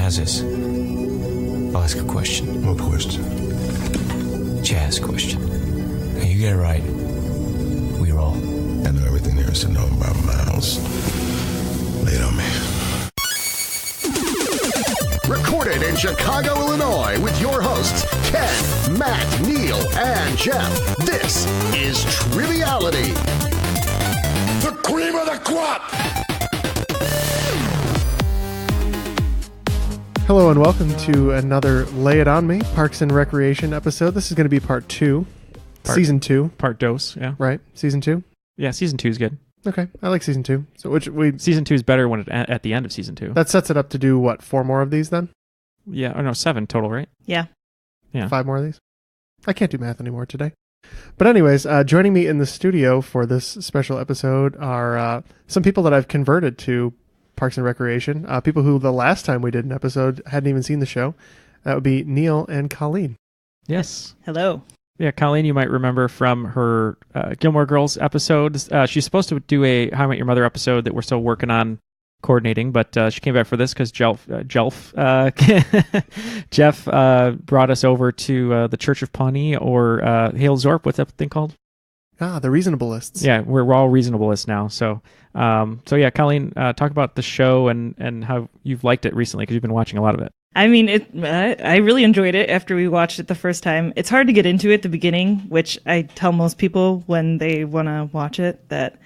How's this? I'll ask a question. What question? Jazz question. Now you get it right. We roll. I know everything there is to know about Miles. Lay it on me. Recorded in Chicago, Illinois, with your hosts, Ken, Matt, Neal, and Jeff. This is Triviality. The cream of the crop! Hello and welcome to another Lay It On Me Parks and Recreation episode. This is going to be part 2. Season 2. Part dose, yeah. Right? Season 2? Yeah, season 2 is good. Okay, I like season 2. So Season 2 is better when at the end of season 2. That sets it up to do, what, 4 more of these then? Yeah, or no, 7 total, right? Yeah. 5 more of these? I can't do math anymore today. But anyways, joining me in the studio for this special episode are some people that I've converted to Parks and Recreation. People who the last time we did an episode hadn't even seen the show. That would be Neal and Coleen. Yes. Hello. Yeah, Coleen, you might remember from her Gilmore Girls episodes. She's supposed to do a How I Met Your Mother episode that we're still working on coordinating, but she came back for this because Jeff brought us over to the Church of Pawnee or Hale Zorp. What's that thing called? Ah, the Reasonableists. Yeah, we're all reasonableists now. So yeah, Coleen, talk about the show and how you've liked it recently because you've been watching a lot of it. I mean, I really enjoyed it after we watched it the first time. It's hard to get into it at the beginning, which I tell most people when they want to watch it, that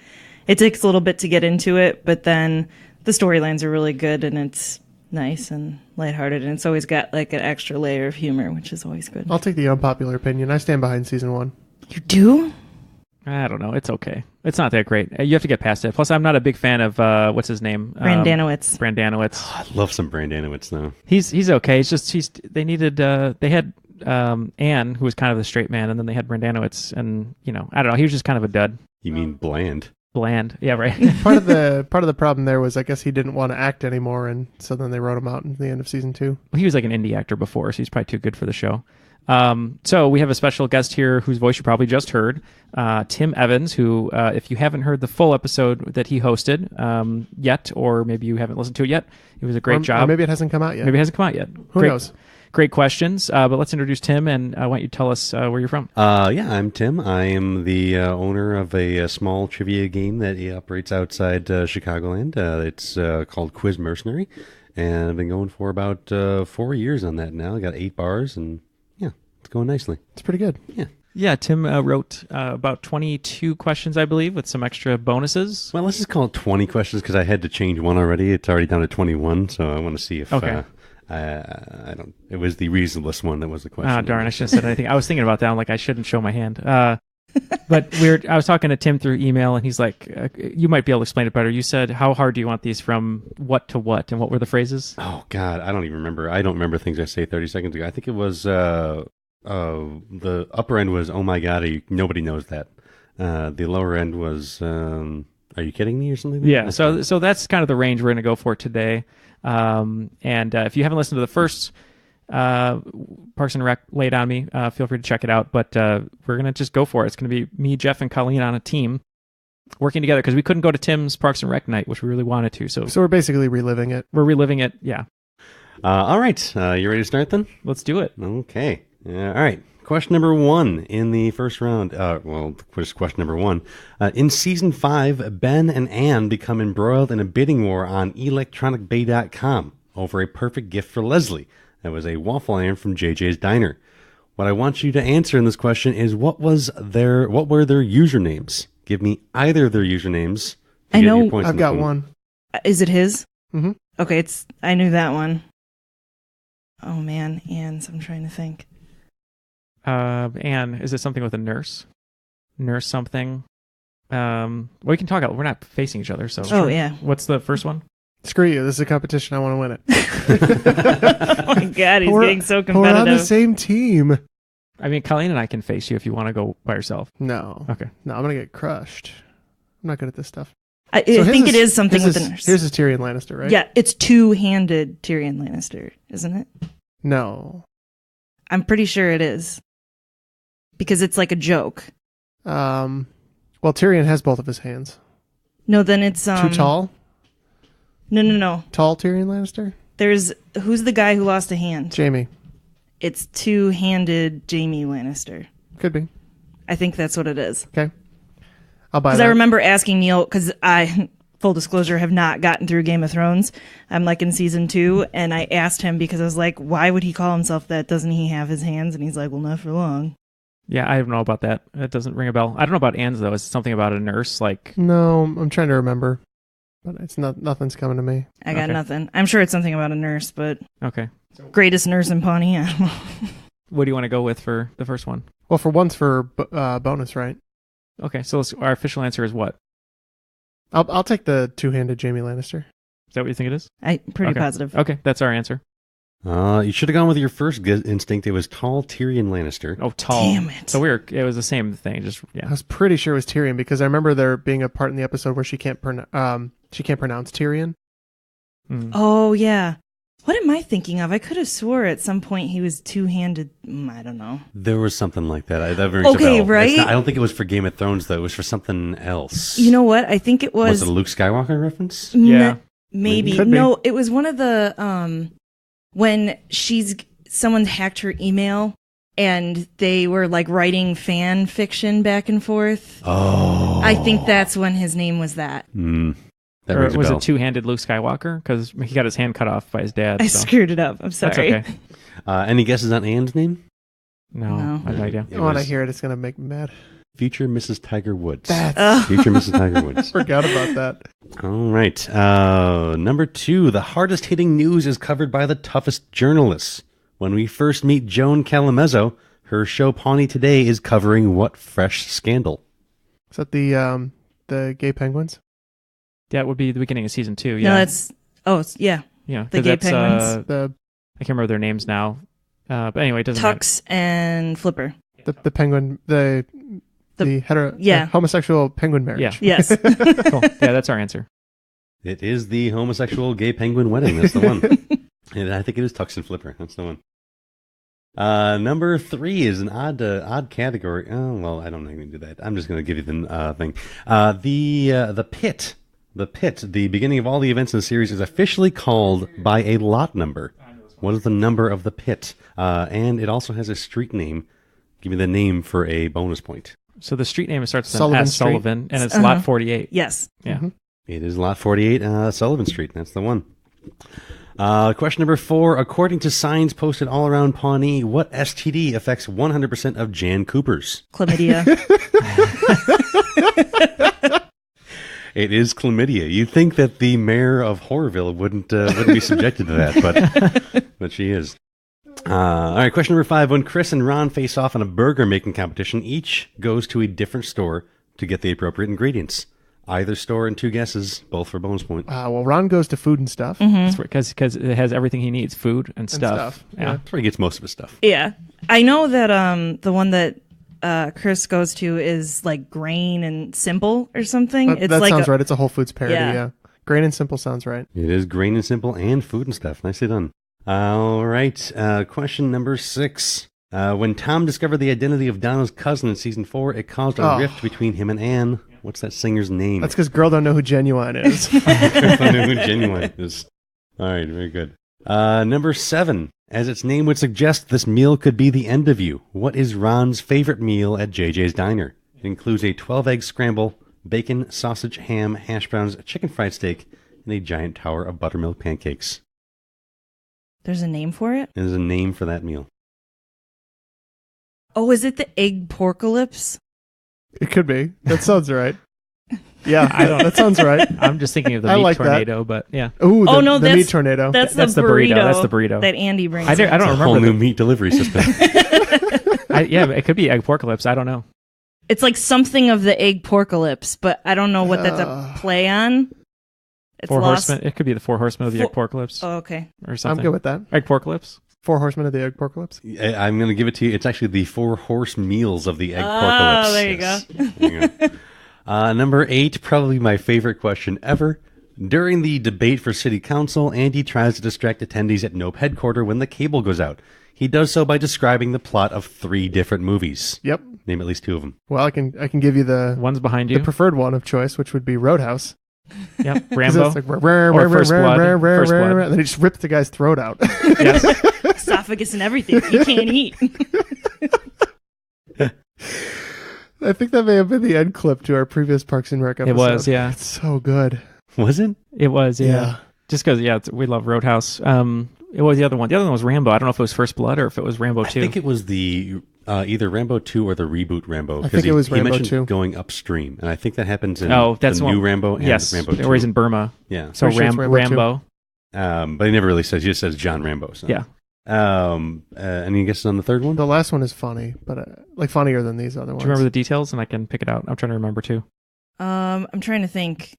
it takes a little bit to get into it, but then the storylines are really good and it's nice and lighthearted, and it's always got like an extra layer of humor, which is always good. I'll take the unpopular opinion. I stand behind season 1. You do? I don't know. It's okay. It's not that great. You have to get past it. Plus, I'm not a big fan of what's his name? Brandanowitz. Brandanowitz. I love some Brandanowitz though. He's okay. It's just they needed they had Anne, who was kind of the straight man, and then they had Brandanowitz, and I don't know. He was just kind of a dud. You mean bland? Bland. Yeah, right. Part of the problem there was I guess he didn't want to act anymore, and so then they wrote him out in the end of season 2. Well, he was like an indie actor before, so he's probably too good for the show. So we have a special guest here whose voice you probably just heard, Tim Evans, who, if you haven't heard the full episode that he hosted yet, or maybe you haven't listened to it yet, it was a great job. Or maybe it hasn't come out yet. Maybe it hasn't come out yet. Who knows? Great questions. But let's introduce Tim, and why don't you tell us where you're from? Yeah, I'm Tim. I am the owner of a small trivia game that he operates outside Chicagoland. It's called Quiz Mercenary, and I've been going for about 4 years on that now. I got 8 bars, and it's going nicely. It's pretty good. Yeah, Tim wrote about 22 questions, I believe, with some extra bonuses. Well, let's just call it 20 questions because I had to change one already. It's already down to 21, so I want to see if okay. I don't. It was the reasonableest one that was the question. Oh, darn! I shouldn't have said anything. I was thinking about that. I'm like, I shouldn't show my hand. But I was talking to Tim through email, and he's like, you might be able to explain it better. You said, how hard do you want these from what to what? And what were the phrases? Oh, God. I don't even remember. I don't remember things I say 30 seconds ago. I think it was the upper end was, oh, my God, nobody knows that. The lower end was, are you kidding me or something? Yeah, so that's kind of the range we're going to go for today. And if you haven't listened to the first Parks and Rec Lay It On Me, feel free to check it out. But we're going to just go for it. It's going to be me, Jeff, and Coleen on a team working together because we couldn't go to Tim's Parks and Rec night, which we really wanted to. So we're basically reliving it. We're reliving it, yeah. All right. You ready to start then? Let's do it. Okay. All right. Question number 1 in the first round. Question number 1. In season 5, Ben and Anne become embroiled in a bidding war on electronicbay.com over a perfect gift for Leslie. That was a waffle iron from JJ's Diner. What I want you to answer in this question is what were their usernames? Give me either of their usernames. I know. I've got one. Is it his? Mm-hmm. Okay, I knew that one. Oh man, Anne's. I'm trying to think. Anne, is it something with a nurse? Nurse something? We can talk out. We're not facing each other, so. Oh, yeah. What's the first one? Screw you. This is a competition. I want to win it. Oh my God, he's getting so competitive. We're on the same team. I mean, Coleen and I can face you if you want to go by yourself. No. Okay. No, I'm going to get crushed. I'm not good at this stuff. I think it is something with the nurse. Here's a Tyrion Lannister, right? Yeah, it's two-handed Tyrion Lannister, isn't it? No. I'm pretty sure it is. Because it's like a joke. Well, Tyrion has both of his hands. No, then it's... Too tall? No. Tall Tyrion Lannister? Who's the guy who lost a hand? Jamie. It's two-handed Jamie Lannister. Could be. I think that's what it is. Okay. I'll buy that. Because I remember asking Neal, because I, full disclosure, have not gotten through Game of Thrones. I'm like in season 2, and I asked him because I was like, why would he call himself that? Doesn't he have his hands? And he's like, well, not for long. Yeah, I don't know about that. That doesn't ring a bell. I don't know about Anne's, though. Is it something about a nurse? Like, No, I'm trying to remember. But it's nothing's coming to me. I got Okay. nothing. I'm sure it's something about a nurse, but okay. greatest nurse in Pawnee. I don't know. What do you want to go with for the first one? Well, for once for bonus, right? Okay, so our official answer is what? I'll take the two-handed Jamie Lannister. Is that what you think it is? I'm pretty Okay. positive. Okay, that's our answer. You should have gone with your first instinct. It was tall Tyrion Lannister. Oh, tall. Damn it. So it was the same thing. Just I yeah. was pretty sure it was Tyrion because I remember there being a part in the episode where she can't pronounce Tyrion. Mm. Oh, yeah. What am I thinking of? I could have swore at some point he was two-handed. I don't know. There was something like that. That rings a Okay, bell. right? I don't think it was for Game of Thrones, though. It was for something else. You know what? I think it Was was... it a Luke Skywalker reference? Yeah. Maybe. Could be. No, it was one of the... when someone hacked her email and they were like writing fan fiction back and forth. Oh. I think that's when his name was that. That Or rings a was bell. it two-handed Luke Skywalker? Because he got his hand cut off by his dad. I so. screwed it up. I'm sorry. That's okay. Any guesses on Anne's name? No, No. I have no idea. It When I was hear it, it's going to make me mad. Future Mrs. Tiger Woods. That's Future Mrs. Tiger Woods. forgot about that. All right. Number 2. The hardest hitting news is covered by the toughest journalists. When we first meet Joan Calamezzo, her show Pawnee Today is covering what fresh scandal? Is that the gay penguins? Yeah, it would be the beginning of season 2. Yeah. No, that's... Oh, yeah. yeah, the 'cause gay that's, penguins. The I can't remember their names now. But anyway, it doesn't matter. Tux and Flipper. the penguin the hetero Yeah. homosexual penguin marriage. Yeah. Yes. Cool. Yeah, that's our answer. It is the homosexual gay penguin wedding. That's the one. And I think it is Tux and Flipper. That's the one. Number 3 is an odd category. Oh, well, I don't know how to do that. I'm just going to give you the thing. The pit. The pit, the beginning of all the events in the series, is officially called by a lot number. What is the number of the pit? And it also has a street name. Give me the name for a bonus point. So the street name starts with Sullivan S. Street. Sullivan, and it's lot 48. Yes. Yeah. It is lot 48, Sullivan Street. That's the one. Question number 4. According to signs posted all around Pawnee, what STD affects 100% of Jan Coopers? Chlamydia. It is chlamydia. You'd think that the mayor of Horrorville wouldn't be subjected to that, but she is. All right, question number 5. When Chris and Ron face off in a burger making competition, each goes to a different store to get the appropriate ingredients. Either store and 2 guesses, both for bonus point. Well, Ron goes to food and stuff. Because it has everything he needs, food and stuff. stuff, Yeah. That's where he gets most of his stuff. Yeah. I know that the one that Chris goes to is like Grain and Simple or something. That like sounds right. It's a Whole Foods parody. Yeah. Yeah. Grain and Simple sounds right. It is Grain and Simple and food and stuff. Nicely done. All right, question number 6. When Tom discovered the identity of Donna's cousin in season 4, it caused a rift between him and Anne. What's that singer's name? That's because girl don't know who Genuine is. I know who Genuine is. All right, very good. Number 7. As its name would suggest, this meal could be the end of you. What is Ron's favorite meal at JJ's Diner? It includes a 12-egg scramble, bacon, sausage, ham, hash browns, chicken fried steak, and a giant tower of buttermilk pancakes. There's a name for it? There's a name for that meal. Oh, is it the egg porcalypse? It could be. That sounds right. Yeah, I don't- that sounds right. I'm just thinking of the I meat like that. tornado, but yeah. Ooh, Oh, no, the that's- meat tornado. That's That's the the burrito. burrito. That's the burrito. that Andy brings. I don't It's a whole remember. new meat delivery system. Yeah, it could be egg porcalypse. I don't know. It's like something of the egg porcalypse, but I don't know what that's a play on. It's Four lost. horsemen. It could be the 4 horsemen of the egg porcalypse Oh, okay. or something. I'm good with that. Egg porcalypse. 4 horsemen of the egg porcalypse. I'm going to give it to you. It's actually the 4 horse meals of the egg Oh, porcalypse. there you Yes. There you go. Number 8, probably my favorite question ever. During the debate for city council, Andy tries to distract attendees at Nope headquarters when the cable goes out. He does so by describing the plot of 3 different movies. Yep. Name at least 2 of them. Well, I can give you the One's behind you. preferred one of choice, which would be Roadhouse. Yep, 'Cause Rambo. it's like, Or First Blood. First Blood. and then he just ripped the guy's throat out. Yes. Esophagus and everything. You can't eat. I think that may have been the end clip to our previous Parks and Rec episode. It was, yeah. It's so good. Was it? It was, yeah. Yeah. Just because, we love Roadhouse. It was the other one. The other one was Rambo. I don't know if it was First Blood or if it was Rambo 2. I think it was the either Rambo 2 or the reboot Rambo. I think it was he Rambo mentioned 2. going upstream, and I think that happens in that's the one. new Rambo and Yes, Rambo 2. where he's in Burma. Yeah. So Pretty sure it's Rambo Rambo. But he never really says. He just says John Rambo. So. Yeah. Any guesses on the third one? The last one is funny, but like funnier than these other ones. Do you remember the details? And I can pick it out. I'm trying to remember too. I'm trying to think.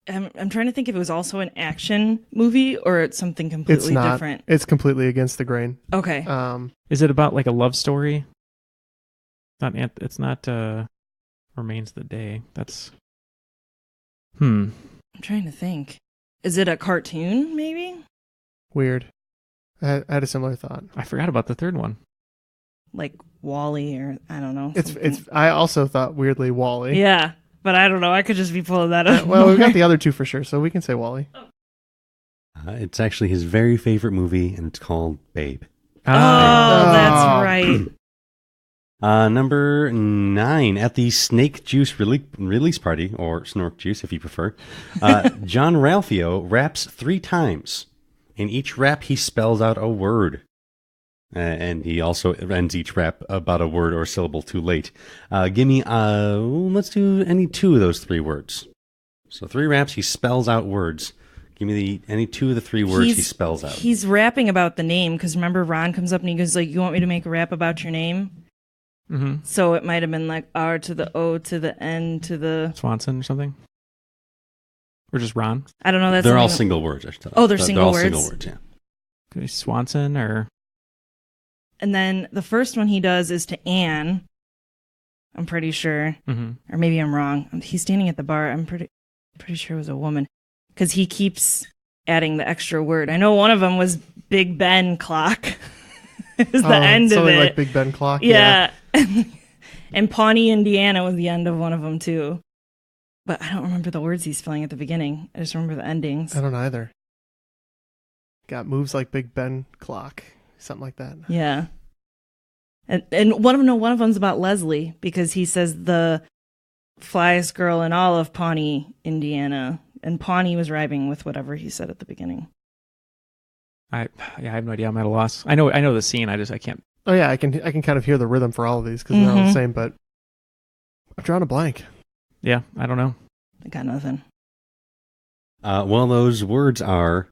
I'm trying to think if it was also an action movie or it's something It's completely not. different. It's completely against the grain. Okay. Is it about like a love story? It's not Remains the Day. That's I'm trying to think. Is it a cartoon, maybe? Weird. I had a similar thought. I forgot about the third one. Like Wall-E or I don't know. It's. something. I also thought weirdly Wall-E. Yeah, but I don't know. I could just be pulling that up. Well, we got the other two for sure, so we can say Wall-E. It's actually his very favorite movie, and it's called Babe. Oh, that's right. Number 9, at the Snake Juice release party, or Snork Juice if you prefer, John Ralphio raps 3 times. In each rap, he spells out a word. And he also ends each rap about a word or syllable too late. Give me, let's do any 2 of those 3 words. So 3 raps, he spells out words. Give me any 2 of the 3 words he spells out. He's rapping about the name, because remember Ron comes up and he goes like, you want me to make a rap about your name? Mm-hmm. So it might have been like R to the O to the N to the... Swanson or something? Or just Ron? I don't know. That's they're all something- single words, I should tell you. Oh, they're single all words? single words, yeah. Could be Swanson or... And then the first one he does is to Anne. I'm pretty sure. Mm-hmm. Or maybe I'm wrong. He's standing at the bar. I'm pretty sure it was a woman. Because he keeps adding the extra word. I know one of them was Big Ben clock. It was the end of something it. like Big Ben clock. Yeah. And Pawnee, Indiana was the end of one of them too. But I don't remember the words he's spelling at the beginning. I just remember the endings. I don't either. Got moves like Big Ben clock, something like that. Yeah. And one of them's about Leslie, because he says the flyest girl in all of Pawnee, Indiana. And Pawnee was rhyming with whatever he said at the beginning. I have no idea. I'm at a loss. I know the scene. I can't. Oh yeah, I can kind of hear the rhythm for all of these because they're all the same. But I've drawn a blank. Yeah, I don't know. I got nothing. Well, those words are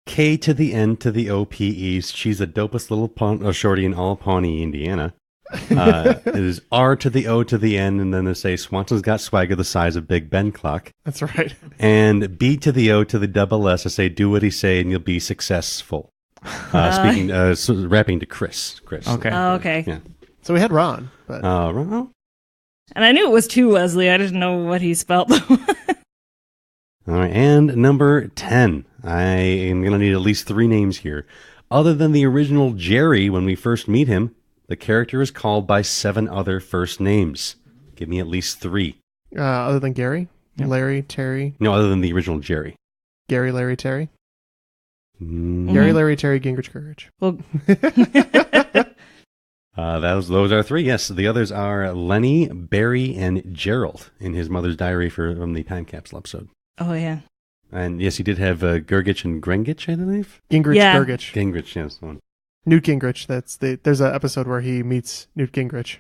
K to the N to the O-P-E's. She's the dopest little shorty in all of Pawnee, Indiana. It is R to the O to the N, and then they say Swanson's got swagger the size of Big Ben clock. That's right. And B to the O to the double S. I say, do what he say, and you'll be successful. Rapping to Chris. Okay. Oh, okay. Yeah. So we had Ron, but Ron? And I knew it was to Leslie. I didn't know what he spelled. All right, and number 10. I am going to need at least 3 names here. Other than the original Jerry, when we first meet him, the character is called by 7 other first names. Give me at least 3. other than Gary, Yep. Larry, Terry, No, other than the original Jerry. Gary, Larry, Terry, Mm, Gary, Larry, Terry, Gingrich, Courage. Well, those are 3. Yes, the others are Lenny, Barry, and Gerald in his mother's diary from the time capsule episode. oh, yeah. And yes, he did have Gergich and Grengich, I believe. Gingrich, Yeah. Gurgich. Gingrich, yes. One. Newt Gingrich. There's an episode where he meets Newt Gingrich.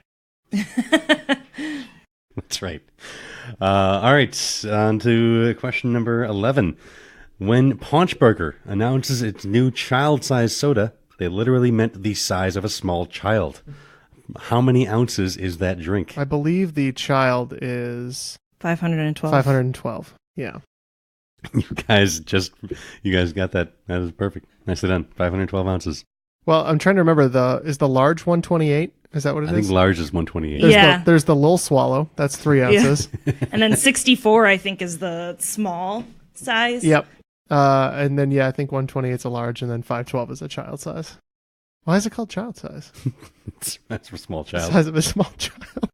That's right. All right, on to question number 11. When Paunchburger announces its new child-sized soda, they literally meant the size of a small child. How many ounces is that drink? I believe the child is 512. 512. Yeah. You guys got that. That is perfect. Nicely done. 512 ounces. Well, I'm trying to remember is the large 128? Is that what it I is? think large is 128. Yeah. There's the Lil Swallow. That's 3 ounces. And then 64, I think, is the small size. Yep. And then, I think 128 is a large, and then 512 is a child size. Why is it called child size? That's for small The child. size of a small child.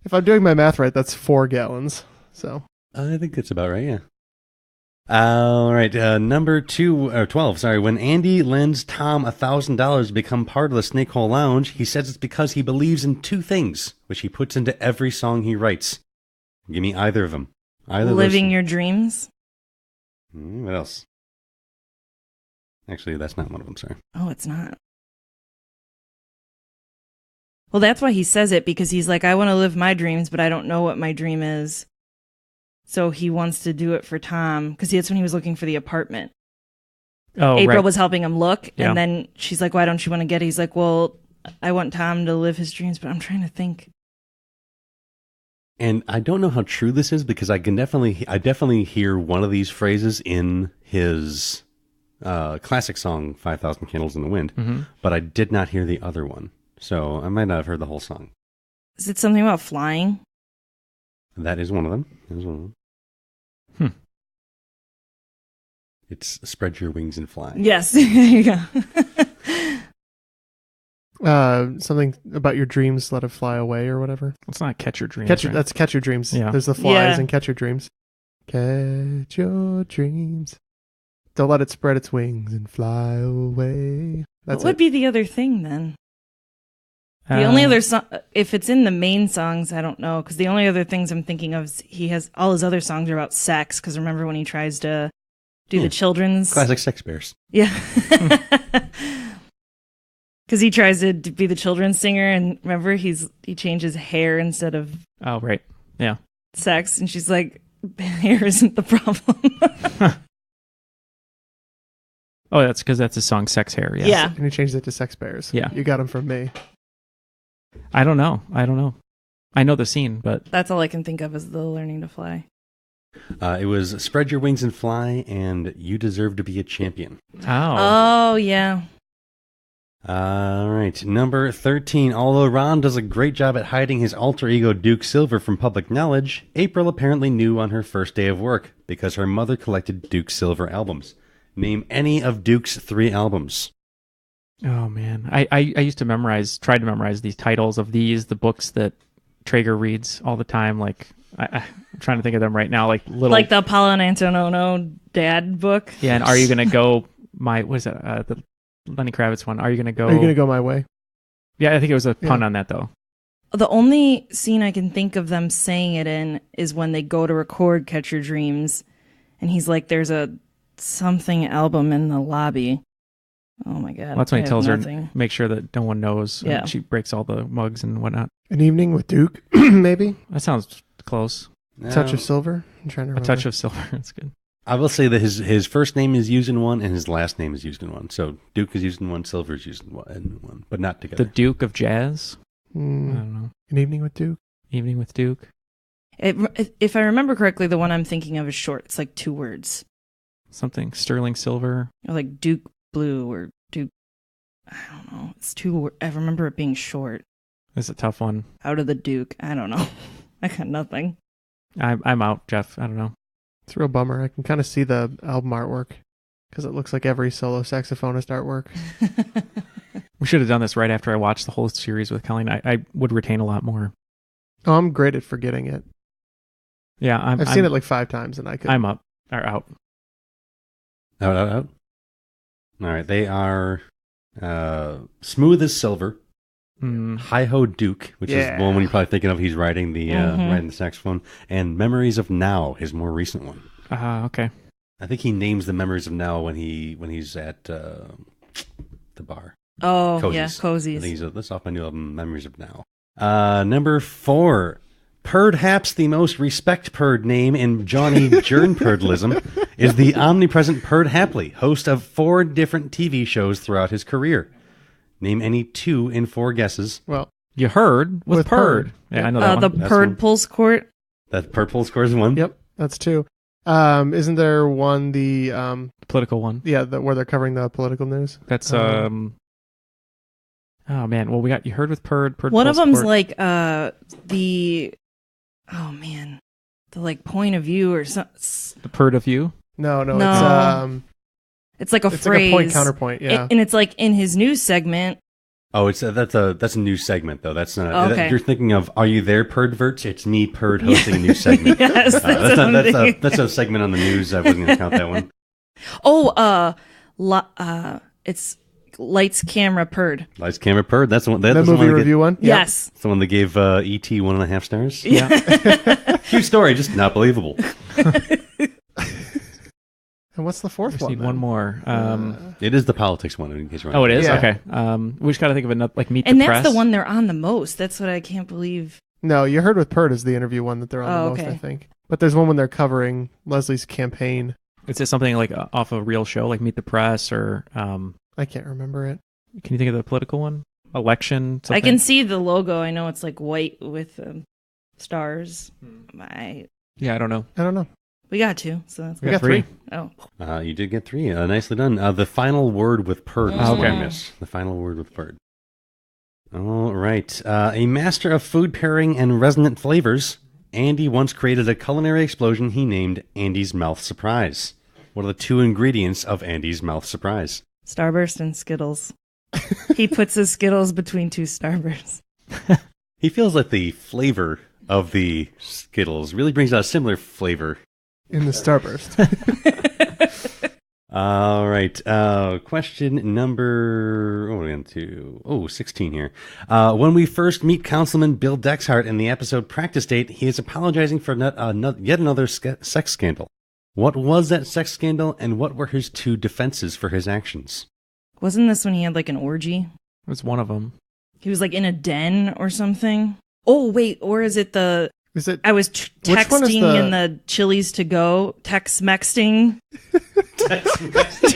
If I'm doing my math right, that's 4 gallons. So I think that's about right, yeah. All right, number 12, sorry. When Andy lends Tom $1,000 to become part of the Snake Hole Lounge, he says it's because he believes in two things, which he puts into every song he writes. Give me either of them. Living your dreams. What else? Actually, that's not one of them, sorry. Oh, it's not. Well, that's why he says it, because he's like, I want to live my dreams, but I don't know what my dream is. So he wants to do it for Tom, because that's when he was looking for the apartment. Oh, April right. was helping him look, Yeah. and then she's like, why don't you want to get it? He's like, well, I want Tom to live his dreams, but I'm trying to think. And I don't know how true this is, because I definitely hear one of these phrases in his classic song, 5,000 Candles in the Wind, but I did not hear the other one. So I might not have heard the whole song. Is it something about flying? That is one of them. It's spread your wings and fly. Yes, there you go. Something about your dreams, let it fly away or whatever. It's not Catch Your Dreams. Catch your, right? That's Catch Your Dreams. Yeah. There's the flies Yeah. and Catch Your Dreams. Catch your dreams. Don't let it spread its wings and fly away. That's What would it. be the other thing then? The only other song, if it's in the main songs, I don't know, because the only other things I'm thinking of is he has all his other songs are about sex. Because remember when he tries to do the children's Classic Sex Bears. Yeah. Because he tries to be the children's singer, and remember he changes hair instead of Oh, right. Yeah. sex, and she's like, hair isn't the problem. Oh, that's because that's a song, Sex Hair. Yes. Yeah. And he changed it to Sex Bears. Yeah. You got them from me. I don't know. I know the scene, but That's all I can think of is the learning to fly. It was Spread Your Wings and Fly and You Deserve to Be a Champion. Oh, yeah. All right, number 13. Although Ron does a great job at hiding his alter ego Duke Silver from public knowledge, April apparently knew on her first day of work because her mother collected Duke Silver albums. Name any of Duke's 3 albums. oh man, I used to tried to memorize these titles of the books that Traeger reads all the time. Like I'm trying to think of them right now. Like little, Like the Paula and Antonono dad book. yeah. And Are You Gonna Go? What is that? The Lenny Kravitz one. Are You Gonna Go? Are you going to go my way? Yeah, I think it was a pun on that though. The only scene I can think of them saying it in is when they go to record Catch Your Dreams, and he's like, there's a something album in the lobby. Oh my god. Well, that's when I he have tells nothing. her make sure that no one knows. Yeah. And she breaks all the mugs and whatnot. An Evening with Duke, maybe? That sounds close. Touch of Silver? I'm trying to A remember. Touch of Silver. That's good. I will say that his first name is used in one and his last name is used in one. So Duke is used in one, Silver is used in one, but not together. The Duke of Jazz. I Hmm. don't know. An Evening with Duke? Evening with Duke. If I remember correctly, the one I'm thinking of is short. It's like 2 words. Something Sterling Silver. Or like Duke Blue or Duke. I don't know. It's 2 words. I remember it being short. It's a tough one. Out of the Duke. I don't know. I got nothing. I'm out, Jeff. I don't know. It's a real bummer. I can kind of see the album artwork because it looks like every solo saxophonist artwork. We should have done this right after I watched the whole series with Coleen. I would retain a lot more. Oh, I'm great at forgetting it. Yeah, I've seen it like 5 times and I could. I'm up or out. Out. All right, they are Smooth as Silver, Hi-Ho Duke, which is the one you're probably thinking of. He's writing the saxophone, and Memories of Now, his more recent one. Okay. I think he names the Memories of Now when he's at the bar. Oh, Cozies. yeah, I Cozies. think that's off my new album, Memories of Now. Number 4. Perhaps the most respect-purred name in Johnny Jernpurdlism is the omnipresent Perd Hapley, host of 4 different TV shows throughout his career. Name any 2 in 4 guesses. Well, You heard with Purd. Yeah, I know that The one. That's Purd one. Pulse Court. That Purple scores 1. yep, that's 2. Isn't there one, the Political one. where they're covering the political news? That's Oh man, well we got You Heard with Purd. One of Pulse them's Court. like the like point of view or something. The Purd of You. No, No. It's like a it's phrase. like a point counterpoint. Yeah, And it's like in his news segment, Oh, that's a new segment though. That's not. Okay. You're thinking of Are You There, Perdverts? It's me, Perd, hosting a new segment. Yes, That's a segment on the news. I wasn't going to count that one. Oh, it's Lights, Camera, Perd. Lights, Camera, Perd. That's the one. That That's the movie one review one? Yeah. Yes. That's the one that gave E.T. 1.5 stars. Yeah. Cute story, just not believable. And what's the fourth Just one? need then? one more. It is the politics one, in case you're Oh, it is? Yeah. Okay. We just got to think of another, like Meet And the that's Press. the one they're on the most. That's what I can't believe. No, You Heard with Perd is the interview one that they're on Oh, the most, okay. I think. But there's one when they're covering Leslie's campaign. Is it something like off a real show, like Meet the Press, or I can't remember it. can you think of the political one? Election? Something? I can see the logo. I know it's like white with stars. Yeah, I don't know. I don't know. We got two, so that's We good. got three. Oh, You did get 3. Nicely done. The final word with Perd. Oh, What I okay. miss. The final word with Perd. All right. A master of food pairing and resonant flavors, Andy once created a culinary explosion he named Andy's Mouth Surprise. What are the 2 ingredients of Andy's Mouth Surprise? Starburst and Skittles. He puts his Skittles between 2 Starbursts. He feels like the flavor of the Skittles really brings out a similar flavor. In the Starburst. All right. Question number 16 here. When we first meet Councilman Bill Dexhart in the episode Practice Date, he is apologizing for yet another sex scandal. What was that sex scandal, and what were his 2 defenses for his actions? Wasn't this when he had like an orgy? It was one of them. He was like in a den or something. Oh, wait. Or is it Is it? I was Which one is texting in the Chili's to go, text-mexting. Do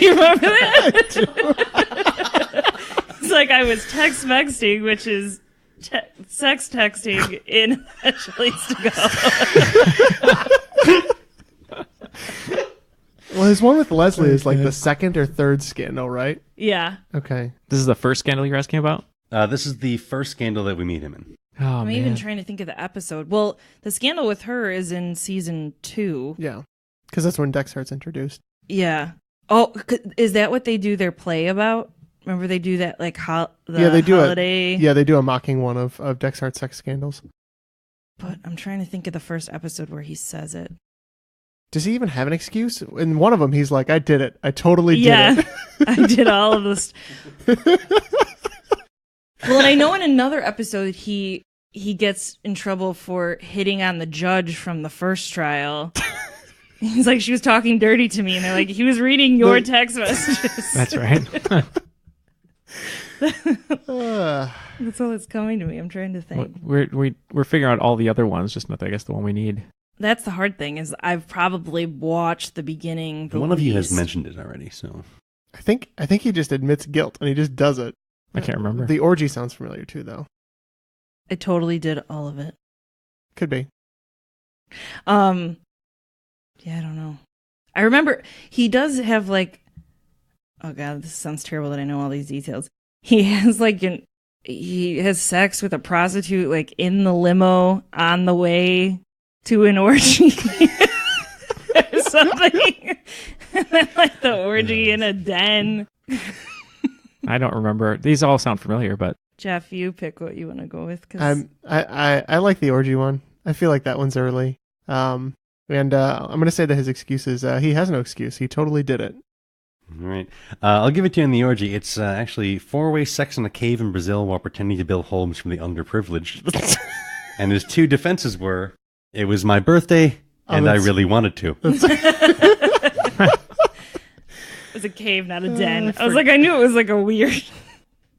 you remember that? It's like I was text-mexting, which is sex texting in a Chili's to go. Well, his one with Leslie is like the second or third scandal, right? Yeah. Okay. This is the first scandal you're asking about? This is the first scandal that we meet him in. Oh, I'm man. even trying to think of the episode. Well, the scandal with her is in season 2. Yeah. Because that's when Dexhart's introduced. Yeah. Oh, is that what they do their play about? Remember they do that like They do holiday. they do a mocking one of Dexhart's sex scandals. But I'm trying to think of the first episode where he says it. Does he even have an excuse? In one of them, he's like, "I did it. I totally did Yeah, it." I did all of this. Well, and I know in another episode he gets in trouble for hitting on the judge from the first trial. He's like, she was talking dirty to me, and they're like, he was reading your text messages. That's right. That's all that's coming to me. I'm trying to think. We're figuring out all the other ones, just not, I guess, the one we need. That's the hard thing is I've probably watched the beginning. One of you has mentioned it already, so I think he just admits guilt and he just does it. I can't remember. The orgy sounds familiar too, though. I totally did all of it. Could be. Yeah, I don't know. I remember he does have like, oh god, this sounds terrible that I know all these details. He has like he has sex with a prostitute like in the limo on the way to an orgy or something. And then like the orgy in a den. I don't remember. These all sound familiar, but Jeff, you pick what you want to go with. Cause... I like the orgy one. I feel like that one's early. And I'm going to say that his excuse is he has no excuse. He totally did it. all right. I'll give it to you in the orgy. It's actually 4-way sex in a cave in Brazil while pretending to build homes from the underprivileged. And his 2 defenses were, it was my birthday, and I really wanted to. It was a cave, not a den. I was like, I knew it was like a weird.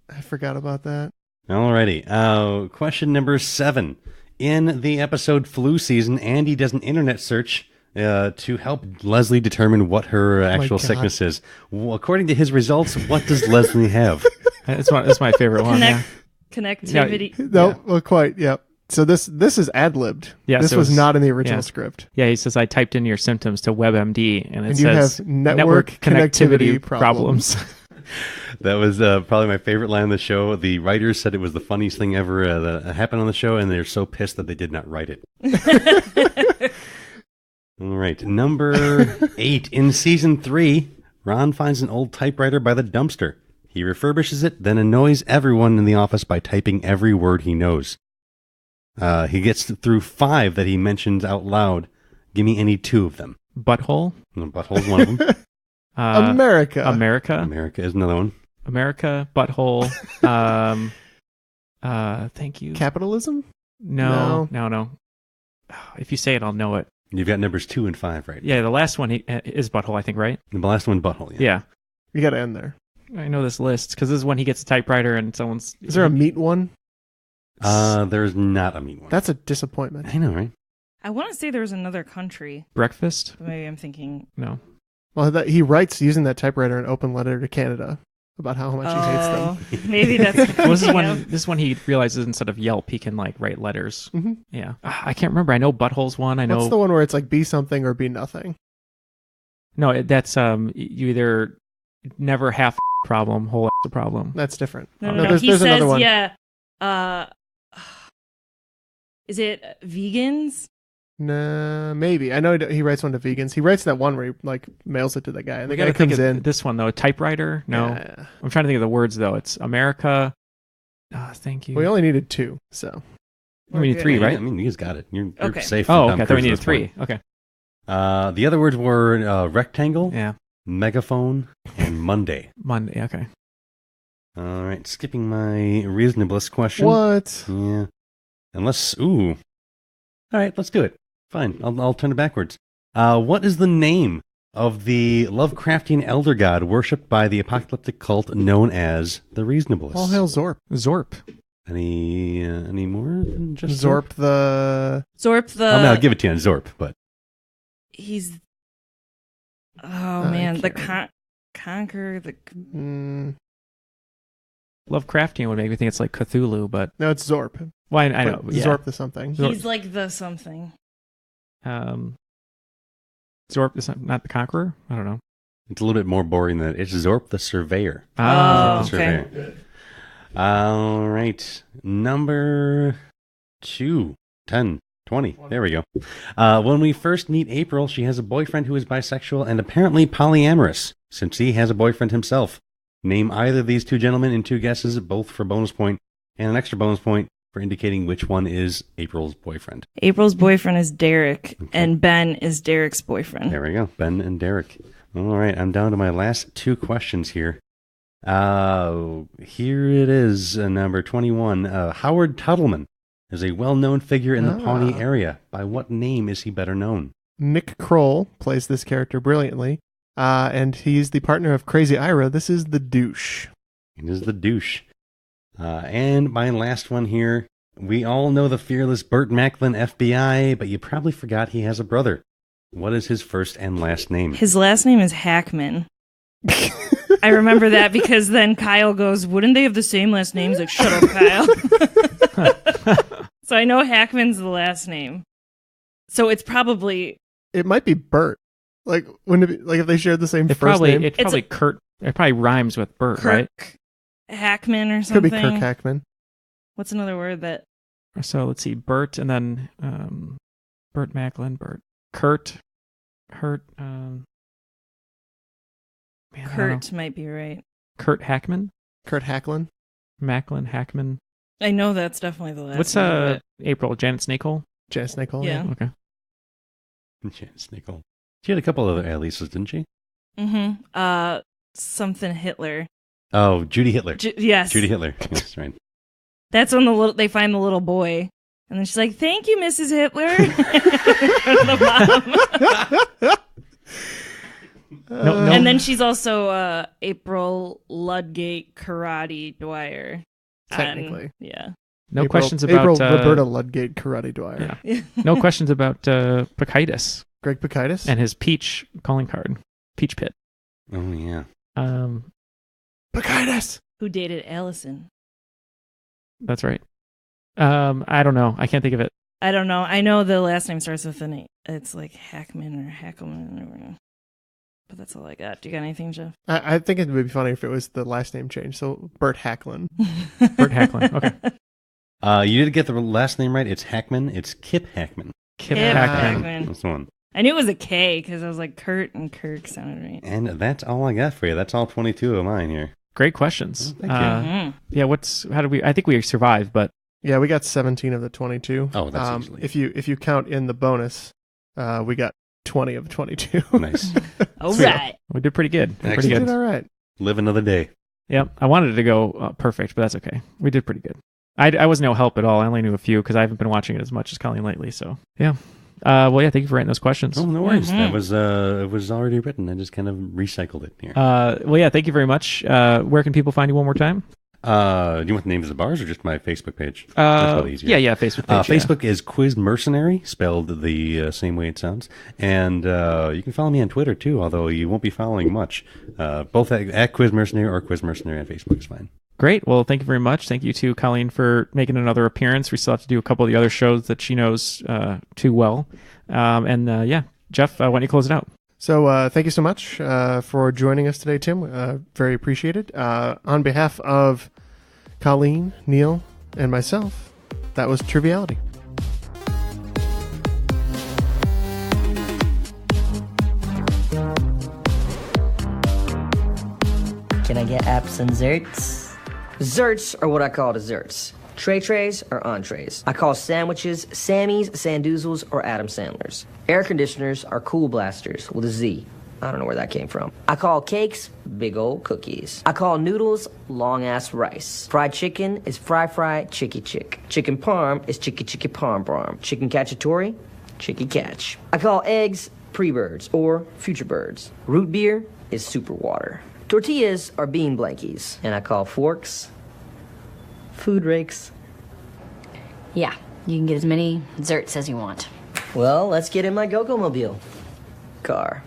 I forgot about that. Alrighty. Question number 7. In the episode Flu Season, Andy does an internet search to help Leslie determine what her actual God. sickness is. Well, according to his results, what does Leslie have? it's my favorite one. Yeah. Connectivity. No, well, quite. Yep. So this is ad-libbed. Yeah, this so was it's- not in the original yeah. script. Yeah, he says, I typed in your symptoms to WebMD, and it And you says have network connectivity problems. That was probably my favorite line of the show. The writers said it was the funniest thing ever that happened on the show, and they're so pissed that they did not write it. All right. Number 8. In season 3, Ron finds an old typewriter by the dumpster. He refurbishes it, then annoys everyone in the office by typing every word he knows. He gets through 5 that he mentions out loud. Give me any 2 of them. Butthole. No, butthole's one of them. America. America is another one. America. Butthole. Thank you. Capitalism? No. If you say it, I'll know it. You've got numbers 2 and 5, right? Yeah, the last one is butthole, I think, right? And the last one, butthole. Yeah. Yeah. You got to end there. I know this list because this is when he gets a typewriter and someone's. Is there a meat one? There's not a meat one. That's a disappointment. I know, right? I want to say there was another country. Breakfast? But maybe I'm thinking. No. Well, he writes using that typewriter an open letter to Canada about how much he hates them. Maybe that's. Well, this is when he realizes instead of Yelp, he can like write letters. Mm-hmm. Yeah. I can't remember. I know butthole's one. I know. What's the one where it's like be something or be nothing? No, that's you either never half problem, whole a problem. That's different. No. There's He says, another one. yeah. Is it vegans? Nah, maybe. I know he writes one to vegans. He writes that one where he like mails it to the guy, and the guy comes in. This one though, a typewriter. No, Yeah. I'm trying to think of the words though. It's America. Thank you. We only needed 2, so We need 3, right? I mean, you guys got it. You're Okay. safe. Oh, from okay. I Tom thought we Cruise at needed this 3. point. Okay. The other words were rectangle, Yeah. megaphone, and Monday. Monday. Okay. All right, skipping my reasonablest question. what? Yeah. Unless, ooh. All right, let's do it. Fine, I'll turn it backwards. What is the name of the Lovecraftian elder god worshipped by the apocalyptic cult known as the Reasonablists? All hail Zorp. Zorp. Any more than just Zorp the. Zorp the. I mean, I'll give it to you on Zorp, but He's. Oh I man, the can't conquer the. Lovecraftian would make me think it's like Cthulhu, but No, it's Zorp. well, I know. But Yeah. Zorp the something. He's like the something. Zorp is not the Conqueror. I don't know. it's a little bit more boring than that. It's Zorp the Surveyor. Oh, The okay. Surveyor. All right, number 2, 10, 20. There we go. When we first meet April, she has a boyfriend who is bisexual and apparently polyamorous, since he has a boyfriend himself. Name either of these 2 gentlemen in 2 guesses, both for bonus point, and an extra bonus point for indicating which one is April's boyfriend. April's boyfriend is Derek, and Ben is Derek's boyfriend. There we go. Ben and Derek. All right, I'm down to my last 2 questions here. Here it is, number 21. Howard Tuttleman is a well-known figure in the Pawnee area. By what name is he better known? Nick Kroll plays this character brilliantly, and he's the partner of Crazy Ira. This is the douche. It is the douche. And my last one here. We all know the fearless Burt Macklin FBI, but you probably forgot he has a brother. What is his first and last name? His last name is Hackman. I remember that because then Kyle goes, wouldn't they have the same last names? Like, shut up, Kyle. So I know Hackman's the last name. So it's probably... It might be Bert. Like, wouldn't it be, like if they shared the same first name? It's probably Kurt. It probably rhymes with Bert, Kirk right? Hackman or Could something. be Kirk Hackman. What's another word that... So let's see, Bert, and then Burt Macklin, Bert, Kurt, Hurt. Man, I don't know. Kurt might be right. Kurt Hackman, Kurt Hacklin. Macklin, Hackman. I know that's definitely the last What's name. April? Janet Snakehole. Janice Nicole. Yeah. Okay. Chance Nicole. She had a couple other aliases, didn't she? Mm-hmm. Something Hitler. Oh, Judy Hitler. Yes. Judy Hitler. That's right. That's when they find the little boy. And then she's like, thank you, Mrs. Hitler. In front of the mom. No. And then she's also April Ludgate Karate Dwyer. Technically. Yeah. No questions about April Roberta Ludgate Karate Dwyer. Yeah. No questions about Pacitis Greg Pacitis. and his peach calling card, Peach Pit. Oh, yeah. Pacitis. Who dated Allison? That's right. I don't know. I can't think of it. I don't know. I know the last name starts with an A. It's like Hackman or Hackelman. But that's all I got. Do you got anything, Jeff? I think it would be funny if it was the last name change. So Bert Hacklin. Burt Hacklin. Okay. You did get the last name right. It's Hackman. It's Kip Hackman. Kip Kip Hackman. Hackman. That's the one. I knew it was a K because I was like Kurt and Kirk sounded right. And that's all I got for you. That's all 22 of mine here. Great questions. Thank you. Yeah, I think we survived, but Yeah, we got 17 of the 22. Oh, that's easily. If you count in the bonus, we got 20 of 22. Nice. All right. we did pretty good. Pretty Excellent. Did good. all right. Live another day. Yep. I wanted it to go perfect, but that's okay. We did pretty good. I was no help at all. I only knew a few because I haven't been watching it as much as Coleen lately. So yeah. Well, yeah. Thank you for writing those questions. Oh, no worries. That was it was already written. I just kind of recycled it here. Well, yeah. Thank you very much. Where can people find you one more time? Do you want the names of the bars or just my Facebook page? That's probably easier. Yeah. Facebook page. Yeah. Facebook is Quiz Mercenary, spelled the same way it sounds. And you can follow me on Twitter, too, although you won't be following much. Both at Quiz Mercenary or Quiz Mercenary on Facebook is fine. Great. Well, thank you very much. Thank you to Coleen for making another appearance. We still have to do a couple of the other shows that she knows too well. Yeah, Jeff, why don't you close it out? So thank you so much for joining us today, Tim. Very appreciated. On behalf of Coleen, Neal, and myself, that was Triviality. Can I get apps and zerts? Zerts are what I call desserts. Trays are entrees. I call sandwiches Sammys, Sandoozles, or Adam Sandlers. Air conditioners are Cool Blasters with a Z. I don't know where that came from. I call cakes big old cookies. I call noodles long-ass rice. Fried chicken is fry chicky chick. Chicken parm is chicky parm. Chicken cacciatore, chicky catch. I call eggs pre-birds or future birds. Root beer is super water. Tortillas are bean blankies. And I call forks food rakes. Yeah, you can get as many zerts as you want. Well, let's get in my Go-Go Mobile car.